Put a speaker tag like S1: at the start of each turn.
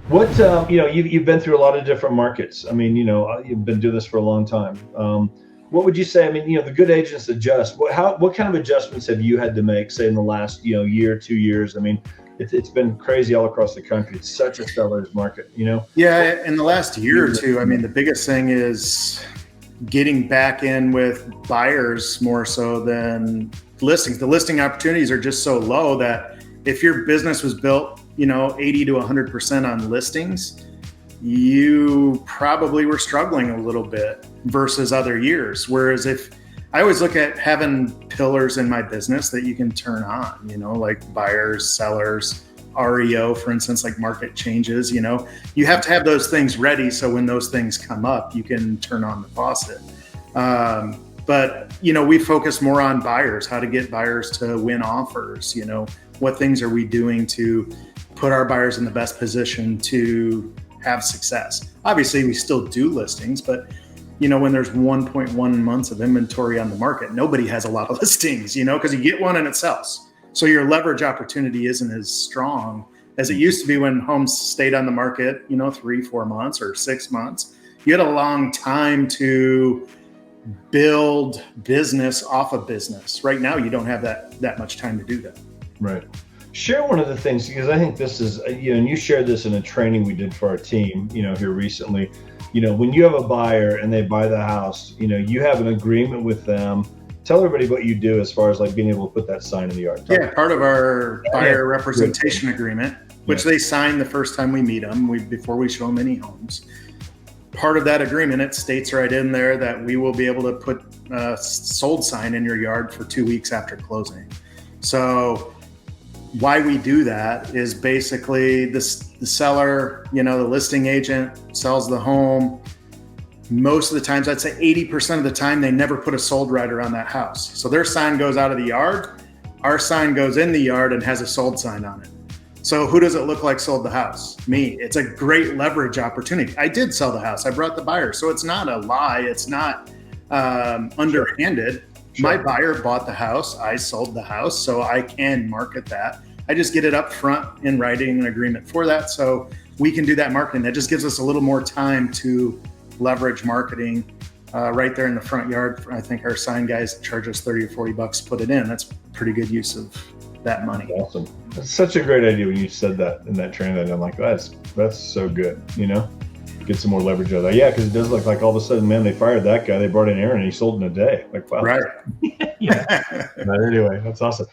S1: What you've been through a lot of different markets. I mean, you've been doing this for a long time. What would you say? I mean, the good agents adjust. What kind of adjustments have you had to make, say, in the last year, 2 years? I mean, it's been crazy all across the country. It's such a seller's market.
S2: Yeah, in the last year or two, I mean, the biggest thing is getting back in with buyers more so than listings. The listing opportunities are just so low that if your business was built, 80 to 100% on listings, you probably were struggling a little bit versus other years. Whereas if I always look at having pillars in my business that you can turn on, like buyers, sellers, REO, for instance, like market changes, you have to have those things ready. So when those things come up, you can turn on the faucet. But we focus more on buyers, how to get buyers to win offers, what things are we doing to put our buyers in the best position to have success. Obviously, we still do listings, but when there's 1.1 months of inventory on the market, nobody has a lot of listings, because you get one and it sells. So your leverage opportunity isn't as strong as it used to be when homes stayed on the market, 3-4 months or 6 months. You had a long time to build business off of business. Right now, you don't have that much time to do that.
S1: Right. Share one of the things, because I think this is, and you shared this in a training we did for our team, here recently. When you have a buyer and they buy the house, you have an agreement with them. Tell everybody what you do as far as like being able to put that sign in the yard.
S2: Yeah, part of our buyer representation agreement, which they sign the first time we meet them, before we show them any homes. Part of that agreement, it states right in there that we will be able to put a sold sign in your yard for 2 weeks after closing. So why we do that is basically the seller, the listing agent sells the home. Most of the times, I'd say 80% of the time, they never put a sold rider on that house. So their sign goes out of the yard. Our sign goes in the yard and has a sold sign on it. So who does it look like sold the house? Me. It's a great leverage opportunity. I did sell the house. I brought the buyer. So it's not a lie. It's not underhanded. Sure. My buyer bought the house. I sold the house. So I can market that. I just get it up front in writing an agreement for that. So we can do that marketing. That just gives us a little more time to leverage marketing right there in the front yard. I think our sign guys charge us 30 or $40 to put it in. That's pretty good use of that money.
S1: Awesome. That's such a great idea when you said that in that training. I'm like, that's so good, get some more leverage out of that. Yeah, because it does look like all of a sudden, man, they fired that guy. They brought in Aaron and he sold in a day. Like, wow.
S2: Right.
S1: Yeah. But anyway, that's awesome.